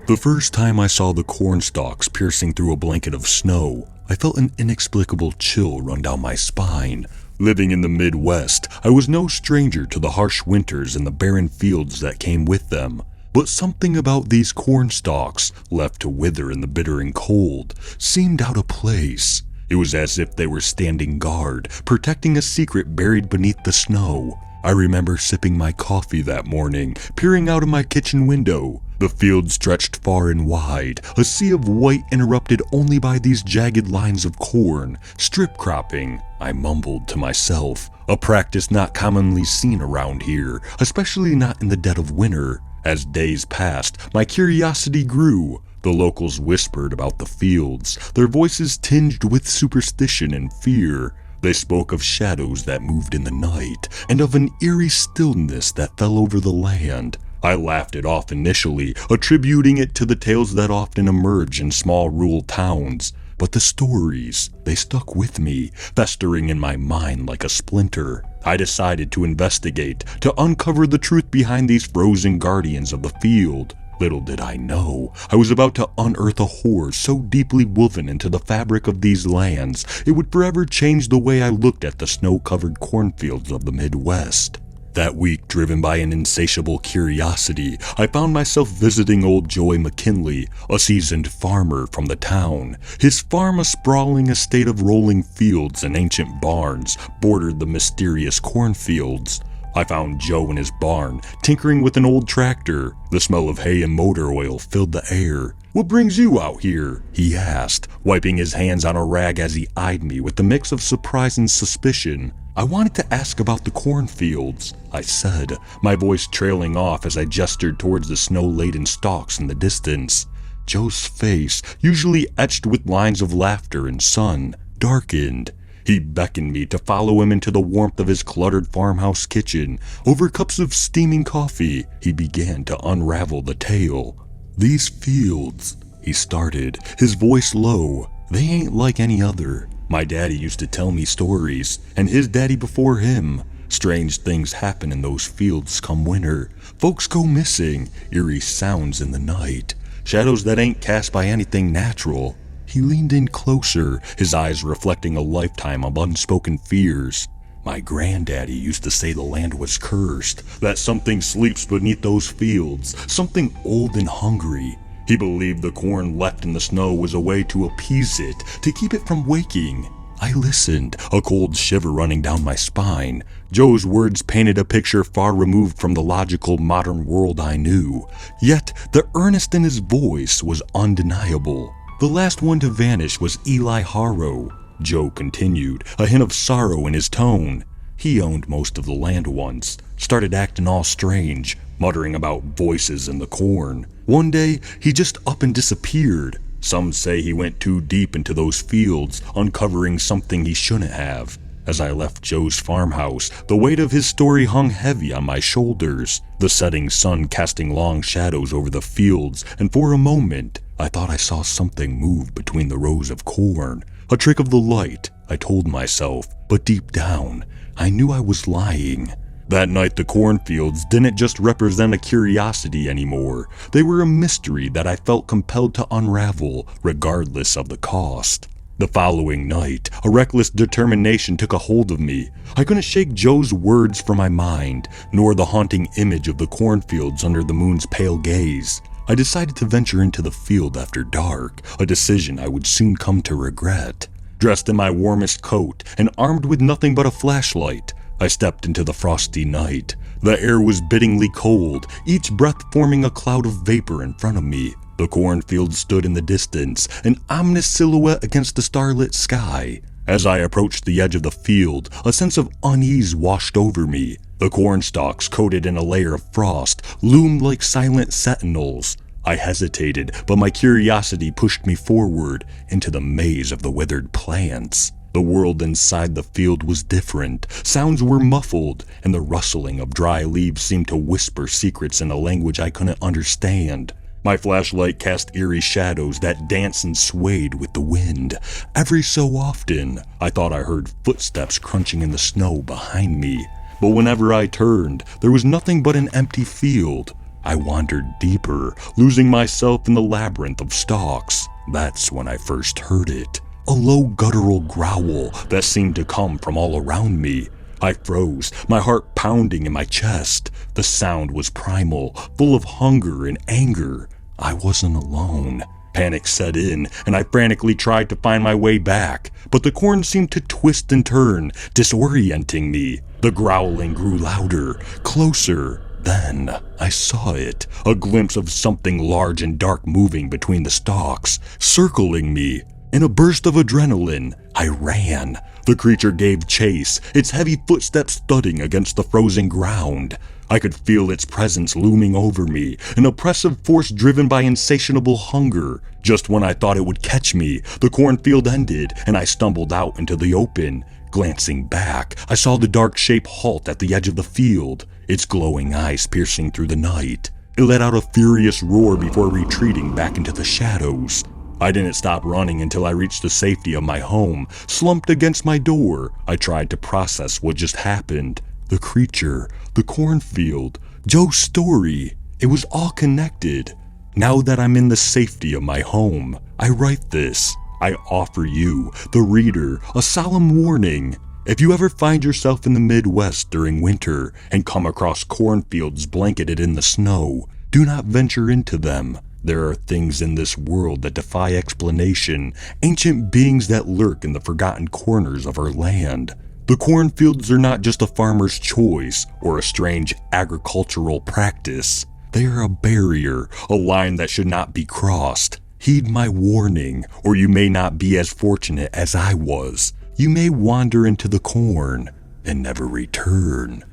The first time I saw the corn stalks piercing through a blanket of snow, I felt an inexplicable chill run down my spine. Living in the Midwest, I was no stranger to the harsh winters and the barren fields that came with them. But something about these corn stalks, left to wither in the bitter and cold, seemed out of place. It was as if they were standing guard, protecting a secret buried beneath the snow. I remember sipping my coffee that morning, peering out of my kitchen window. The field stretched far and wide, a sea of white interrupted only by these jagged lines of corn. Strip cropping, I mumbled to myself, a practice not commonly seen around here, especially not in the dead of winter. As days passed, my curiosity grew. The locals whispered about the fields, their voices tinged with superstition and fear. They spoke of shadows that moved in the night, and of an eerie stillness that fell over the land. I laughed it off initially, attributing it to the tales that often emerge in small rural towns. But the stories, they stuck with me, festering in my mind like a splinter. I decided to investigate, to uncover the truth behind these frozen guardians of the field. Little did I know, I was about to unearth a horror so deeply woven into the fabric of these lands, it would forever change the way I looked at the snow-covered cornfields of the Midwest. That week, driven by an insatiable curiosity, I found myself visiting old Joey McKinley, a seasoned farmer from the town. His farm, a sprawling estate of rolling fields and ancient barns, bordered the mysterious cornfields. I found Joe in his barn, tinkering with an old tractor. The smell of hay and motor oil filled the air. "What brings you out here?" he asked, wiping his hands on a rag as he eyed me with a mix of surprise and suspicion. "I wanted to ask about the cornfields," I said, my voice trailing off as I gestured towards the snow-laden stalks in the distance. Joe's face, usually etched with lines of laughter and sun, darkened. He beckoned me to follow him into the warmth of his cluttered farmhouse kitchen. Over cups of steaming coffee, he began to unravel the tale. "These fields," he started, his voice low, "they ain't like any other. My daddy used to tell me stories, and his daddy before him. Strange things happen in those fields come winter. Folks go missing, eerie sounds in the night, shadows that ain't cast by anything natural." He leaned in closer, his eyes reflecting a lifetime of unspoken fears. "My granddaddy used to say the land was cursed, that something sleeps beneath those fields, something old and hungry. He believed the corn left in the snow was a way to appease it, to keep it from waking." I listened, a cold shiver running down my spine. Joe's words painted a picture far removed from the logical modern world I knew. Yet, the earnest in his voice was undeniable. "The last one to vanish was Eli Harrow," Joe continued, a hint of sorrow in his tone. "He owned most of the land once, started acting all strange, muttering about voices in the corn. One day, he just up and disappeared. Some say he went too deep into those fields, uncovering something he shouldn't have." As I left Joe's farmhouse, the weight of his story hung heavy on my shoulders, the setting sun casting long shadows over the fields, and for a moment, I thought I saw something move between the rows of corn. A trick of the light, I told myself, but deep down, I knew I was lying. That night, the cornfields didn't just represent a curiosity anymore. They were a mystery that I felt compelled to unravel, regardless of the cost. The following night, a reckless determination took a hold of me. I couldn't shake Joe's words from my mind, nor the haunting image of the cornfields under the moon's pale gaze. I decided to venture into the field after dark, a decision I would soon come to regret. Dressed in my warmest coat and armed with nothing but a flashlight, I stepped into the frosty night. The air was bittingly cold, each breath forming a cloud of vapor in front of me. The cornfield stood in the distance, an ominous silhouette against the starlit sky. As I approached the edge of the field, a sense of unease washed over me. The corn stalks, coated in a layer of frost, loomed like silent sentinels. I hesitated, but my curiosity pushed me forward into the maze of the withered plants. The world inside the field was different. Sounds were muffled, and the rustling of dry leaves seemed to whisper secrets in a language I couldn't understand. My flashlight cast eerie shadows that danced and swayed with the wind. Every so often, I thought I heard footsteps crunching in the snow behind me. But whenever I turned, there was nothing but an empty field. I wandered deeper, losing myself in the labyrinth of stalks. That's when I first heard it. A low guttural growl that seemed to come from all around me. I froze, my heart pounding in my chest. The sound was primal, full of hunger and anger. I wasn't alone. Panic set in, and I frantically tried to find my way back, but the corn seemed to twist and turn, disorienting me. The growling grew louder, closer. Then I saw it, a glimpse of something large and dark moving between the stalks, circling me. In a burst of adrenaline, I ran. The creature gave chase, its heavy footsteps thudding against the frozen ground. I could feel its presence looming over me, an oppressive force driven by insatiable hunger. Just when I thought it would catch me, the cornfield ended, and I stumbled out into the open. Glancing back, I saw the dark shape halt at the edge of the field, its glowing eyes piercing through the night. It let out a furious roar before retreating back into the shadows. I didn't stop running until I reached the safety of my home. Slumped against my door, I tried to process what just happened. The creature, the cornfield, Joe's story. It was all connected. Now that I'm in the safety of my home, I write this. I offer you, the reader, a solemn warning. If you ever find yourself in the Midwest during winter and come across cornfields blanketed in the snow, do not venture into them. There are things in this world that defy explanation, ancient beings that lurk in the forgotten corners of our land. The cornfields are not just a farmer's choice or a strange agricultural practice. They are a barrier, a line that should not be crossed. Heed my warning, or you may not be as fortunate as I was. You may wander into the corn and never return.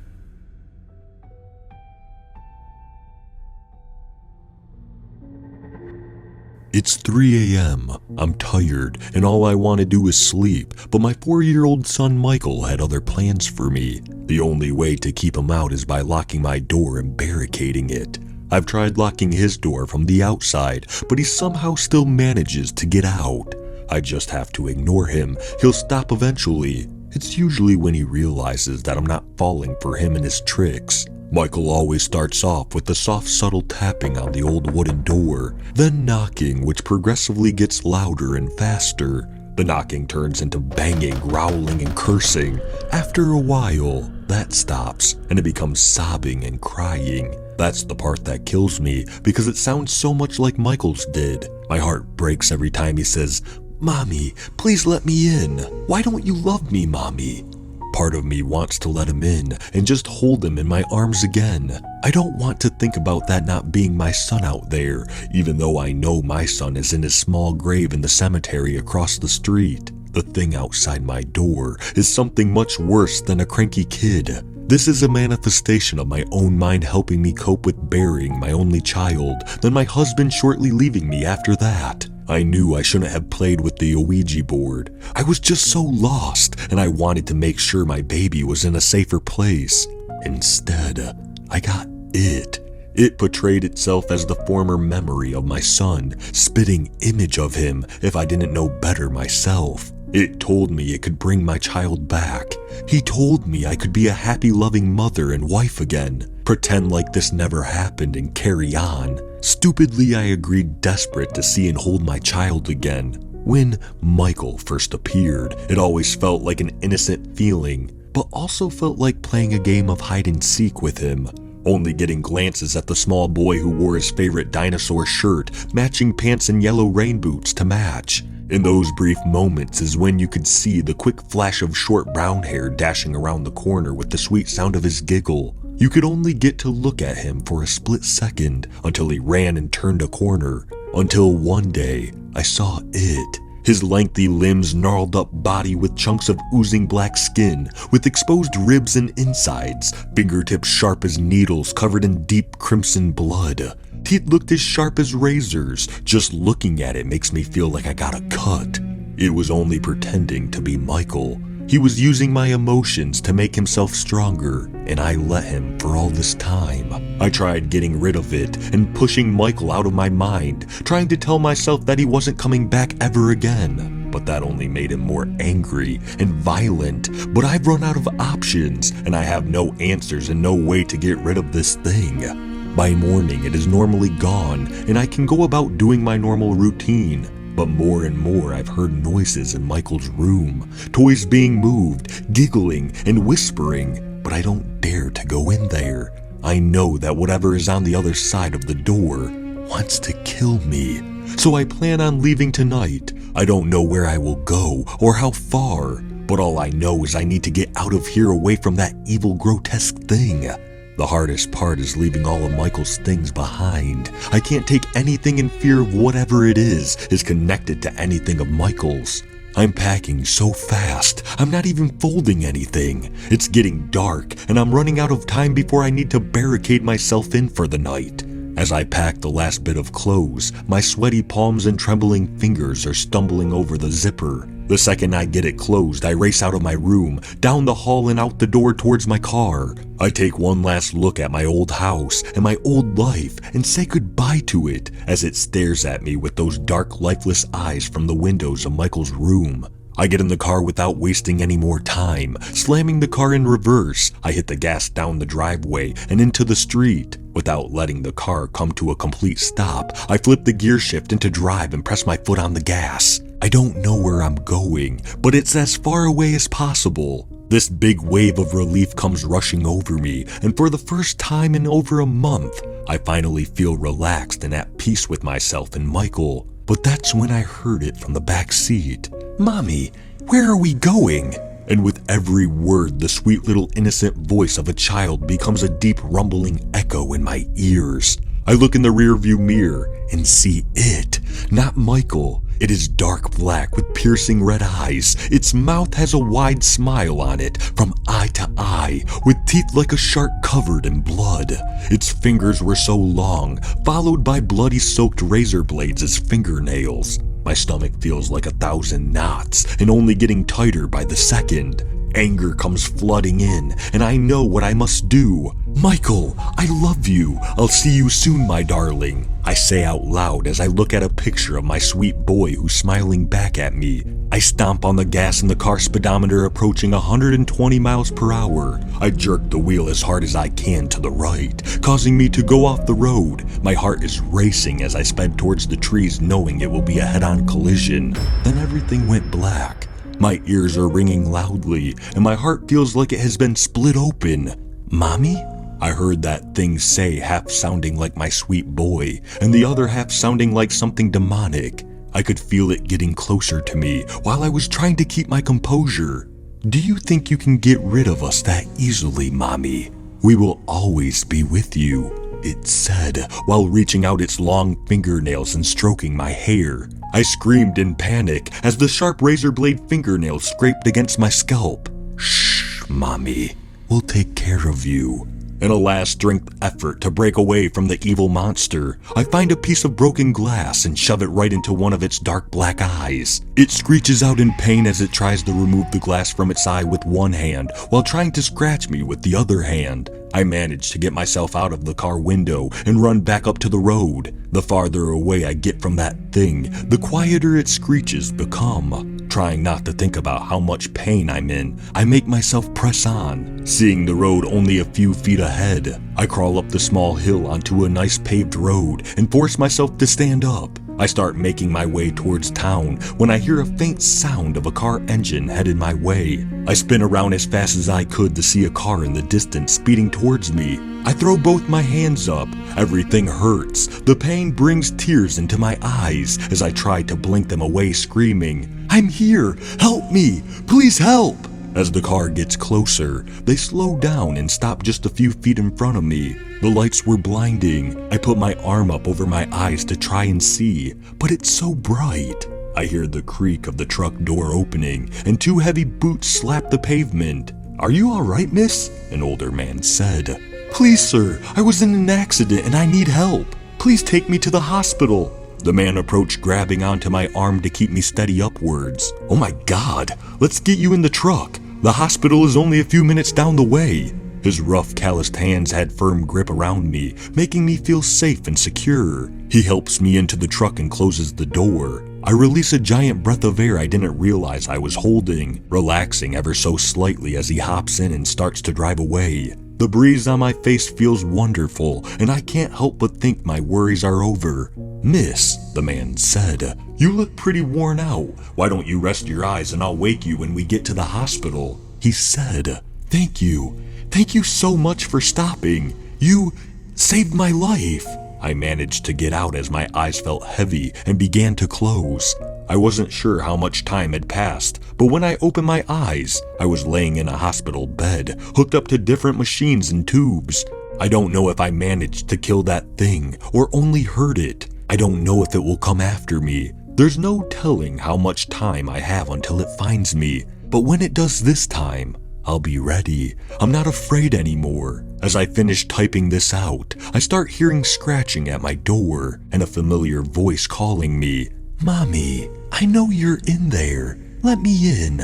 It's 3 a.m. I'm tired, and all I want to do is sleep, but my 4-year-old son Michael had other plans for me. The only way to keep him out is by locking my door and barricading it. I've tried locking his door from the outside, but he somehow still manages to get out. I just have to ignore him. He'll stop eventually. It's usually when he realizes that I'm not falling for him and his tricks. Michael always starts off with the soft, subtle tapping on the old wooden door, then knocking, which progressively gets louder and faster. The knocking turns into banging, growling, and cursing. After a while, that stops, and it becomes sobbing and crying. That's the part that kills me, because it sounds so much like Michael's did. My heart breaks every time he says, "Mommy, please let me in. Why don't you love me, Mommy?" Part of me wants to let him in and just hold him in my arms again. I don't want to think about that not being my son out there, even though I know my son is in his small grave in the cemetery across the street. The thing outside my door is something much worse than a cranky kid. This is a manifestation of my own mind helping me cope with burying my only child, then my husband shortly leaving me after that. I knew I shouldn't have played with the Ouija board. I was just so lost, and I wanted to make sure my baby was in a safer place. Instead, I got it. It portrayed itself as the former memory of my son, spitting image of him if I didn't know better myself. It told me it could bring my child back. He told me I could be a happy, loving mother and wife again, pretend like this never happened and carry on. Stupidly, I agreed, desperate to see and hold my child again. When Michael first appeared, it always felt like an innocent feeling, but also felt like playing a game of hide and seek with him. Only getting glances at the small boy who wore his favorite dinosaur shirt, matching pants and yellow rain boots to match. In those brief moments is when you could see the quick flash of short brown hair dashing around the corner with the sweet sound of his giggle. You could only get to look at him for a split second until he ran and turned a corner. Until one day, I saw it. His lengthy limbs, gnarled up body with chunks of oozing black skin, with exposed ribs and insides, fingertips sharp as needles covered in deep crimson blood. Teeth looked as sharp as razors. Just looking at it makes me feel like I got a cut. It was only pretending to be Michael. He was using my emotions to make himself stronger, and I let him for all this time. I tried getting rid of it and pushing Michael out of my mind, trying to tell myself that he wasn't coming back ever again. But that only made him more angry and violent. But I've run out of options, and I have no answers and no way to get rid of this thing. By morning, it is normally gone, and I can go about doing my normal routine. But more and more, I've heard noises in Michael's room, toys being moved, giggling, and whispering, but I don't dare to go in there. I know that whatever is on the other side of the door wants to kill me, so I plan on leaving tonight. I don't know where I will go or how far, but all I know is I need to get out of here away from that evil, grotesque thing. The hardest part is leaving all of Michael's things behind. I can't take anything in fear of whatever it is connected to anything of Michael's. I'm packing so fast, I'm not even folding anything. It's getting dark, and I'm running out of time before I need to barricade myself in for the night. As I pack the last bit of clothes, my sweaty palms and trembling fingers are stumbling over the zipper. The second I get it closed, I race out of my room, down the hall and out the door towards my car. I take one last look at my old house and my old life and say goodbye to it as it stares at me with those dark, lifeless eyes from the windows of Michael's room. I get in the car without wasting any more time. Slamming the car in reverse, I hit the gas down the driveway and into the street. Without letting the car come to a complete stop, I flip the gear shift into drive and press my foot on the gas. I don't know where I'm going, but it's as far away as possible. This big wave of relief comes rushing over me, and for the first time in over a month, I finally feel relaxed and at peace with myself and Michael. But that's when I heard it from the back seat. "Mommy, where are we going?" And with every word, the sweet little innocent voice of a child becomes a deep rumbling echo in my ears. I look in the rearview mirror and see it, not Michael. It is dark black with piercing red eyes. Its mouth has a wide smile on it, from eye to eye, with teeth like a shark covered in blood. Its fingers were so long, followed by bloody soaked razor blades as fingernails. My stomach feels like 1,000 knots and only getting tighter by the second. Anger comes flooding in, and I know what I must do. "Michael, I love you. I'll see you soon, my darling," I say out loud as I look at a picture of my sweet boy who's smiling back at me. I stomp on the gas and the car speedometer approaching 120 miles per hour. I jerk the wheel as hard as I can to the right, causing me to go off the road. My heart is racing as I sped towards the trees, knowing it will be a head-on collision. Then everything went black. My ears are ringing loudly, and my heart feels like it has been split open. "Mommy?" I heard that thing say, half sounding like my sweet boy, and the other half sounding like something demonic. I could feel it getting closer to me while I was trying to keep my composure. "Do you think you can get rid of us that easily, Mommy? We will always be with you," it said, while reaching out its long fingernails and stroking my hair. I screamed in panic as the sharp razor blade fingernails scraped against my scalp. "Shh, Mommy. We'll take care of you." In a last-strength effort to break away from the evil monster, I find a piece of broken glass and shove it right into one of its dark black eyes. It screeches out in pain as it tries to remove the glass from its eye with one hand while trying to scratch me with the other hand. I manage to get myself out of the car window and run back up to the road. The farther away I get from that thing, the quieter its screeches become. Trying not to think about how much pain I'm in, I make myself press on, seeing the road only a few feet ahead. I crawl up the small hill onto a nice paved road and force myself to stand up. I start making my way towards town when I hear a faint sound of a car engine headed my way. I spin around as fast as I could to see a car in the distance speeding towards me. I throw both my hands up. Everything hurts. The pain brings tears into my eyes as I try to blink them away, screaming, "I'm here! Help me! Please help!" As the car gets closer, they slow down and stop just a few feet in front of me. The lights were blinding. I put my arm up over my eyes to try and see, but it's so bright. I hear the creak of the truck door opening, and 2 heavy boots slap the pavement. "Are you all right, miss?" an older man said. "Please, sir, I was in an accident and I need help. Please take me to the hospital." The man approached, grabbing onto my arm to keep me steady upwards. "Oh my God, let's get you in the truck. The hospital is only a few minutes down the way." His rough, calloused hands had firm grip around me, making me feel safe and secure. He helps me into the truck and closes the door. I release a giant breath of air I didn't realize I was holding, relaxing ever so slightly as he hops in and starts to drive away. The breeze on my face feels wonderful, and I can't help but think my worries are over. "Miss," the man said, "you look pretty worn out. Why don't you rest your eyes and I'll wake you when we get to the hospital?" He said, "Thank you. Thank you so much for stopping. You saved my life." I managed to get out as my eyes felt heavy and began to close. I wasn't sure how much time had passed, but when I opened my eyes, I was laying in a hospital bed, hooked up to different machines and tubes. I don't know if I managed to kill that thing or only hurt it. I don't know if it will come after me. There's no telling how much time I have until it finds me, but when it does this time, I'll be ready. I'm not afraid anymore. As I finish typing this out, I start hearing scratching at my door and a familiar voice calling me. "Mommy, I know you're in there. Let me in.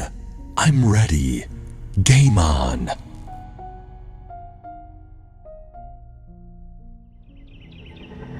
I'm ready. Game on."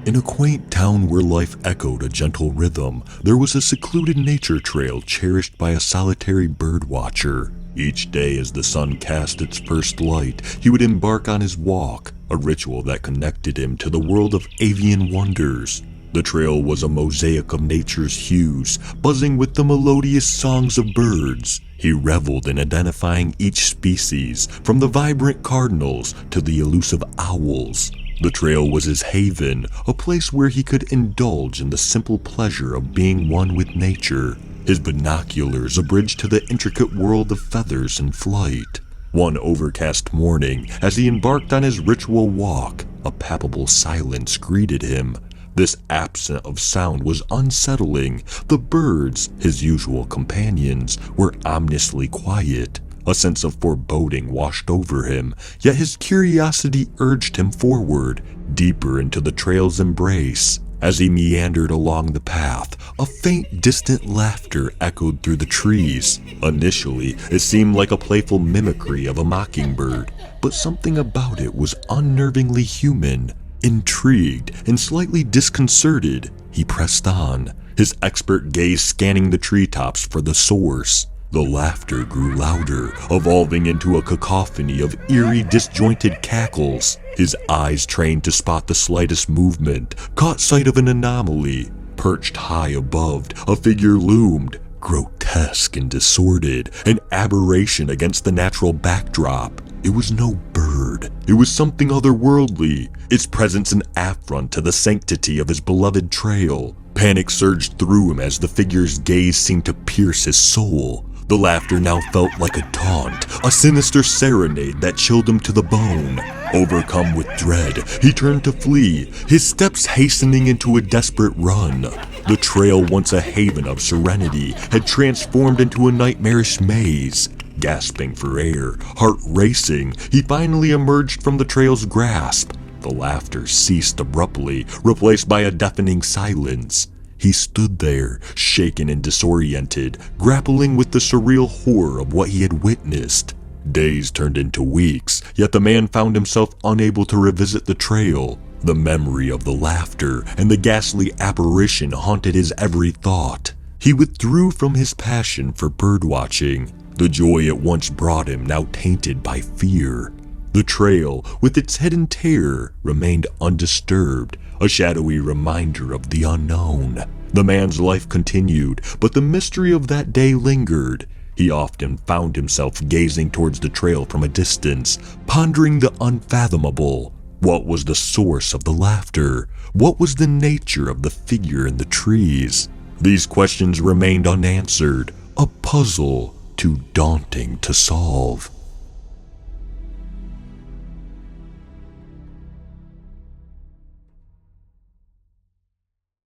In a quaint town where life echoed a gentle rhythm, there was a secluded nature trail cherished by a solitary bird watcher. Each day as the sun cast its first light, he would embark on his walk, a ritual that connected him to the world of avian wonders. The trail was a mosaic of nature's hues, buzzing with the melodious songs of birds. He reveled in identifying each species, from the vibrant cardinals to the elusive owls. The trail was his haven, a place where he could indulge in the simple pleasure of being one with nature. His binoculars a bridge to the intricate world of feathers and flight. One overcast morning, as he embarked on his ritual walk, a palpable silence greeted him. This absence of sound was unsettling. The birds, his usual companions, were ominously quiet. A sense of foreboding washed over him, yet his curiosity urged him forward, deeper into the trail's embrace. As he meandered along the path, a faint, distant laughter echoed through the trees. Initially, it seemed like a playful mimicry of a mockingbird, but something about it was unnervingly human. Intrigued and slightly disconcerted, he pressed on, his expert gaze scanning the treetops for the source. The laughter grew louder, evolving into a cacophony of eerie, disjointed cackles. His eyes, trained to spot the slightest movement, caught sight of an anomaly. Perched high above, a figure loomed, grotesque and disordered, an aberration against the natural backdrop. It was no bird. It was something otherworldly, its presence an affront to the sanctity of his beloved trail. Panic surged through him as the figure's gaze seemed to pierce his soul. The laughter now felt like a taunt, a sinister serenade that chilled him to the bone. Overcome with dread, he turned to flee, his steps hastening into a desperate run. The trail, once a haven of serenity, had transformed into a nightmarish maze. Gasping for air, heart racing, he finally emerged from the trail's grasp. The laughter ceased abruptly, replaced by a deafening silence. He stood there, shaken and disoriented, grappling with the surreal horror of what he had witnessed. Days turned into weeks, yet the man found himself unable to revisit the trail. The memory of the laughter and the ghastly apparition haunted his every thought. He withdrew from his passion for birdwatching. The joy it once brought him now tainted by fear. The trail, with its hidden terror, remained undisturbed, a shadowy reminder of the unknown. The man's life continued, but the mystery of that day lingered. He often found himself gazing towards the trail from a distance, pondering the unfathomable. What was the source of the laughter? What was the nature of the figure in the trees? These questions remained unanswered, a puzzle too daunting to solve.